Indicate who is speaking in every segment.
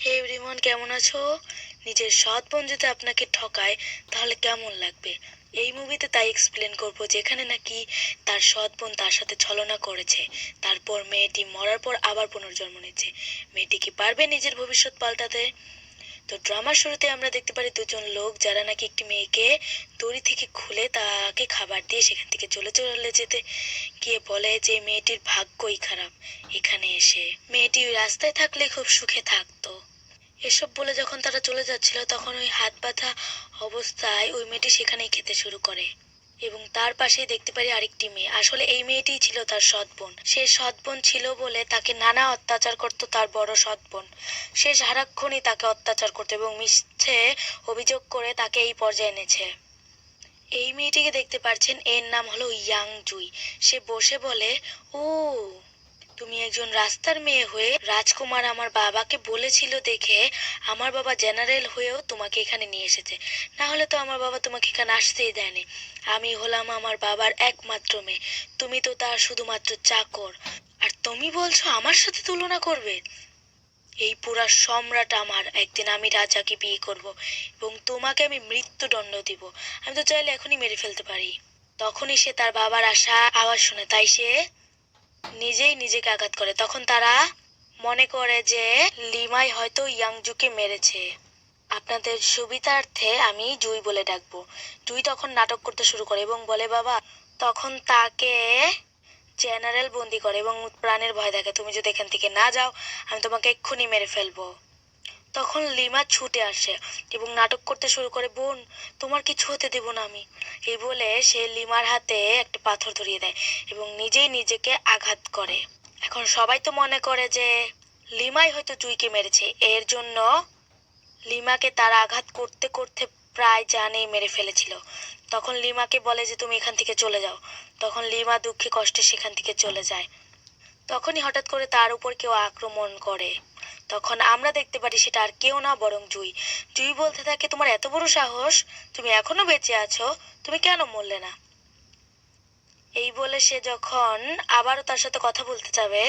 Speaker 1: হে everyone, কেমন আছো? নিজের সৎ বোন যদি আপনাকে ঠকায় তাহলে কেমন লাগবে? এই মুভিতে তাই এক্সপ্লেন করবো, যেখানে নাকি তার সৎ বোন তার সাথে ছলনা করেছে, তারপর মেয়েটি মরার পর আবার পুনর্জন্ম নিচ্ছে। মেয়েটি কি পারবে নিজের ভবিষ্যৎ পাল্টাতে? তো ড্রামার শুরুতে আমরা দেখতে পারি দুজন লোক, যারা নাকি একটি মেয়েকে দড়ি থেকে খুলে তাকে খাবার দিয়ে সেখান থেকে চলে যেতে গিয়ে বলে যে মেয়েটির ভাগ্যই খারাপ, এখানে এসে মেয়েটি ওই রাস্তায় থাকলে খুব সুখে থাকতো। এসব বলে যখন তারা চলে যাচ্ছিল, তখন ওই হাত বাঁধা অবস্থায় ওই মেয়েটি সেখানেই খেতে শুরু করে এবং তার পাশেই দেখতে পারি আরেকটি মেয়ে। আসলে এই মেয়েটিই ছিল তার সৎ বোন। সে সৎ বোন ছিল বলে তাকে নানা অত্যাচার করতো তার বড় সৎ বোন। সে সারাক্ষণই তাকে অত্যাচার করতো এবং মিথ্যে অভিযোগ করে তাকে এই পর্যায়ে এনেছে। এই মেয়েটিকে দেখতে পাচ্ছেন, এর নাম হলো ইয়াং জুই। সে বসে বলে, ও তুমি একজন রাস্তার মেয়ে হয়ে রাজকুমার আমার বাবাকে বলেছিল দেখে আমার বাবা জেনারেল হয়েও তোমাকে এখানে নিয়ে এসেছে, না হলে তো আমার বাবা তোমাকে এখানে আসতেই দেয়নি। আমি হলাম আমার বাবার একমাত্র মেয়ে, তুমি তো তার শুধুমাত্র চাকর, আর তুমি বলছো আমার সাথে তুলনা করবে? এই পুরা সম্রাট আমার। একদিন আমি রাজাকে বিয়ে করব এবং তোমাকে আমি মৃত্যুদণ্ড দিব। আমি তো চাইলে এখনই মেরে ফেলতে পারি। তখনই সে তার বাবার আসা আওয়াজ শুনে, তাই সে নিজেই নিজেকে আঘাত করে। তখন তারা মনে করে যে লিমাই হয়তো ইয়াংজুকে মেরেছে। আপনাদের সুবিধার্থে আমি জুই বলে ডাকবো। জুই তখন নাটক করতে শুরু করে এবং বলে, বাবা। তখন তাকে জেনারেল বন্দি করে এবং প্রাণের ভয় দেখে, তুমি যদি এখান থেকে না যাও আমি তোমাকে এক্ষুনি মেরে ফেলবো। তখন লিমা ছুটে আসে এবং নাটক করতে শুরু করে, বোন তোমার কিছু হতে দেব না আমি। এই বলে সে লিমার হাতে একটা পাথর ধরিয়ে দেয় এবং নিজেই নিজেকে আঘাত করে। এখন সবাই তো মনে করে যে লিমাই হয়তো জুইকে মেরেছে। এর জন্য লিমাকে তার আঘাত করতে করতে প্রায় জানেই মেরে ফেলেছিল। তখন লিমাকে বলে যে তুমি এখান থেকে চলে যাও। তখন লিমা দুঃখে কষ্টে সেখান থেকে চলে যায়। তখনই হঠাৎ করে তার উপর কেউ আক্রমণ করে। তখন আমরা দেখতে পারি সেটা আর কেউ না, বরং জুই। জুই বলতে থাকে, তোমার এত বড় সাহস, তুমি এখনো বেঁচে আছো, তুমি কেন মরলে না? এই বলে সে যখন আবারও তার সাথে কথা বলতে যাবে,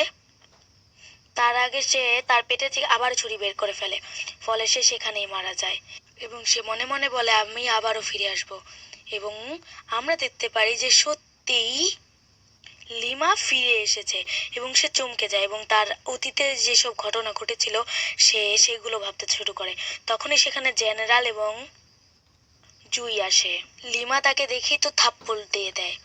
Speaker 1: তার আগে সে তার পেটে থেকে আবার ছুরি বের করে ফেলে। ফলে সে সেখানেই মারা যায় এবং সে মনে মনে বলে, আমি আবারও ফিরে আসব। এবং আমরা দেখতে পারি যে সত্যিই লিমা ফিরে এসেছে এবং সে চমকে যায় এবং তার অতীতে যেসব ঘটনা ঘটেছিল সে সেগুলো ভাবতে শুরু করে। তখনই সেখানে জেনারেল এবং জুই আসে। লিমা তাকে দেখেই তো থাপ্পড় দিয়ে দেয়।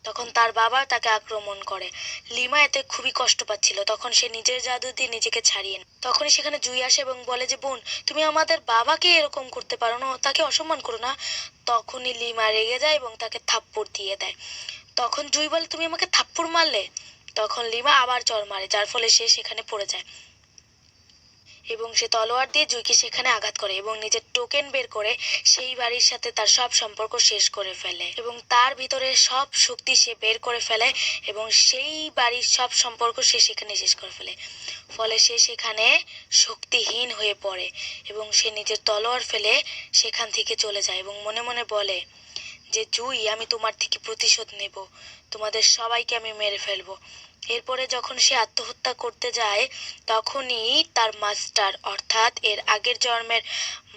Speaker 1: তখন তার বাবা তাকে আক্রমণ করে। লিমা এতে খুবই কষ্ট পাচ্ছিল। তখন সে নিজের জাদু দিয়ে নিজেকে ছাড়িয়ে নেয়। তখনই সেখানে জুই আসে এবং বলে যে, বোন তুমি আমাদের বাবাকে এরকম করতে পারো না, তাকে অসম্মান করো না। তখনই লিমা রেগে যায় এবং তাকে থাপ্পড় দিয়ে দেয়। তখন জুই বলে, তুমি আমাকে থাপ্পড় মারলে? তখন লিমা আবার চড় মারে, যার ফলে সে সেখানে পড়ে যায় এবং সে তলোয়ার দিয়ে জুইকে সেখানে আঘাত করে এবং নিজের টোকেন বের করে সেই বাড়ির সাথে তার সব সম্পর্ক শেষ করে ফেলে এবং তার ভিতরে সব শক্তি সে বের করে ফেলে এবং সেই বাড়ির সব সম্পর্ক সে সেখানে শেষ করে ফেলে। ফলে সে সেখানে শক্তিহীন হয়ে পড়ে এবং সে নিজের তলোয়ার ফেলে সেখান থেকে চলে যায় এবং মনে মনে বলে যে, জুই আমি তোমার থেকে প্রতিশোধ নেব, তোমাদের সবাইকে আমি মেরে ফেলবো। এরপরে যখন সে আত্মহত্যা করতে যায়, তখনই তার মাস্টার, অর্থাৎ এর আগের জন্মের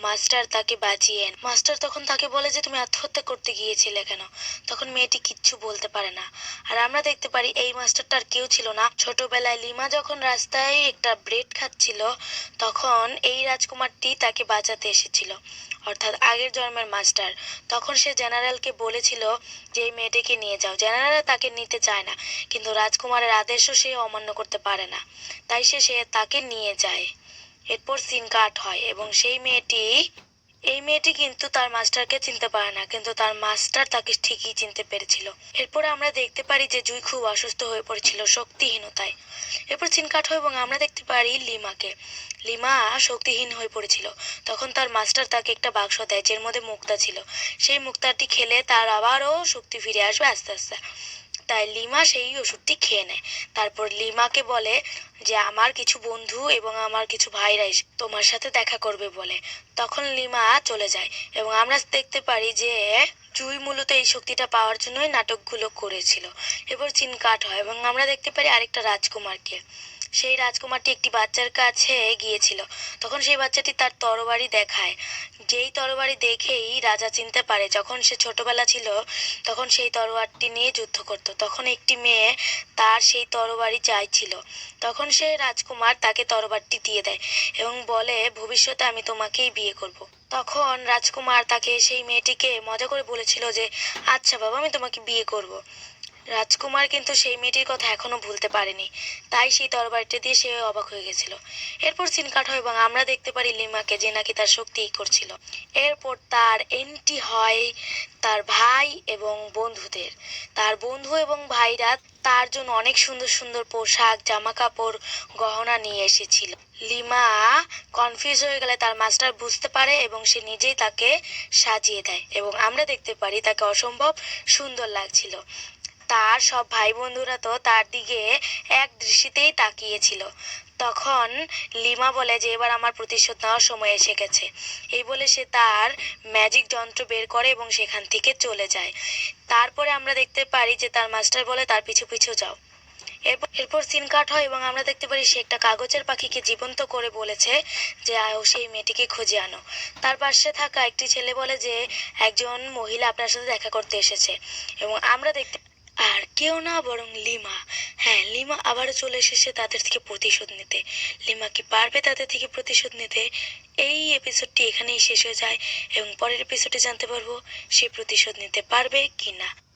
Speaker 1: মাস্টার তাকে বাঁচিয়ে। মাস্টার তখন তাকে বলে যে, তুমি আত্মহত্যা করতে গিয়েছিলে কেন? তখন মেয়েটি কিচ্ছু বলতে পারে না। আর আমরা দেখতে পারি এই মাস্টারটা আর কেউ ছিল না, ছোটবেলায় লিমা যখন রাস্তায় একটা ব্রেড খাচ্ছিল তখন এই রাজকুমারটি তাকে বাঁচাতে এসেছিল, অর্থাৎ আগের জন্মের মাস্টার। তখন সে জেনারেলকে বলেছিল যে এই মেয়েটিকে নিয়ে যাও। জেনারেল তাকে নিতে চায় না, কিন্তু রাজকুমারের আদেশও সে অমান্য করতে পারে না, তাই সে তাকে নিয়ে যায়। এরপর সিন কাট হয় এবং এই মেয়েটি কিন্তু তার মাস্টারকে চিনতে পারে না, কিন্তু তার মাস্টার তাকে ঠিকই চিনতে পেরেছিল। এরপরে আমরা দেখতে পারি যে জুই খুব অসুস্থ হয়ে পড়েছিল শক্তিহীনতায়। এরপর সিন কাট হয় এবং আমরা দেখতে পারি লিমাকে। লিমা শক্তিহীন হয়ে পড়েছিল। তখন তার মাস্টার তাকে একটা বাক্স দেয় যের মধ্যে মুক্তা ছিল। সেই মুক্তাটি খেলে তার আবারও শক্তি ফিরে আসবে আস্তে আস্তে। তাই লিমা সেই ওষুধটি খেয়ে নেয়। তারপর লিমাকে বলে যে আমার কিছু বন্ধু এবং আমার কিছু ভাইরা তোমার সাথে দেখা করবে বলে। তখন লিমা চলে যায় এবং আমরা দেখতে পারি যে জুই মূলত এই শক্তিটা পাওয়ার জন্যই নাটকগুলো করেছিল। এরপর সিন কাট হয় এবং আমরা দেখতে পারি আরেকটা রাজকুমারকে। সেই রাজকুমারটি একটি বাচ্চার কাছে গিয়েছিল। তখন সেই বাচ্চাটি তার তরবারি দেখায়। যেই তরবারি দেখেই রাজা চিনতে পারে যখন সে ছোটবেলা ছিল তখন সেই তরবারটি নিয়ে যুদ্ধ করত। তখন একটি মেয়ে তার সেই তরবারি চাইছিল। তখন সে রাজকুমার তাকে তরবারটি দিয়ে দেয় এবং বলে, ভবিষ্যতে আমি তোমাকেই বিয়ে করব। তখন রাজকুমার তাকে সেই মেয়েটিকে মজা করে বলেছিল যে, আচ্ছা বাবা, আমি তোমাকে বিয়ে করব। রাজকুমার কিন্তু সেই মেয়েটির কথা এখনো ভুলতে পারেনি, তাই সেই তরবারিটা দিয়ে সে অবাক হয়ে গেছিল। এরপর সিন কাট হয় এবং আমরা দেখতে পারি লিমাকে, যে নাকি তার শক্তি করছিল। এরপর তার এন্ট্রি হয় তার ভাই এবং বন্ধুদের। তার বন্ধু এবং ভাইরা তার জন্য অনেক সুন্দর সুন্দর পোশাক, জামা কাপড়, গহনা নিয়ে এসেছিল। লিমা কনফিউজ হয়ে গেলে তার মাস্টার বুঝতে পারে এবং সে নিজেই তাকে সাজিয়ে দেয় এবং আমরা দেখতে পারি তাকে অসম্ভব সুন্দর লাগছিল। তার সব ভাই বন্ধুরা তো তার দিকে এক দৃষ্টিতেই তাকিয়েছিল। তখন লিমা বলে যে এবার আমার প্রতিশোধ নেওয়ার সময় এসে গেছে। এই বলে সে তার ম্যাজিক যন্ত্র বের করে এবং সেখান থেকে চলে যায়। তারপরে আমরা দেখতে পারি যে তার মাস্টার বলে তার পিছু পিছু যাও। এরপর সিন কাট হয় এবং আমরা দেখতে পারি সে একটা কাগজের পাখিকে জীবন্ত করে বলেছে যে সেই মেয়েটিকে খুঁজে আনো। তার পাশে থাকা একটি ছেলে বলে যে একজন মহিলা আপনার সাথে দেখা করতে এসেছে এবং আমরা দেখতে, আর কেউ না বরং লিমা। হ্যাঁ, লিমা আবারও চলে এসেছে তাদের থেকে প্রতিশোধ নিতে। লিমা কি পারবে তাদের থেকে প্রতিশোধ নিতে? এই এপিসোডটি এখানেই শেষ হয়ে যায় এবং পরের এপিসোডে জানতে পারবো সে প্রতিশোধ নিতে পারবে কি না।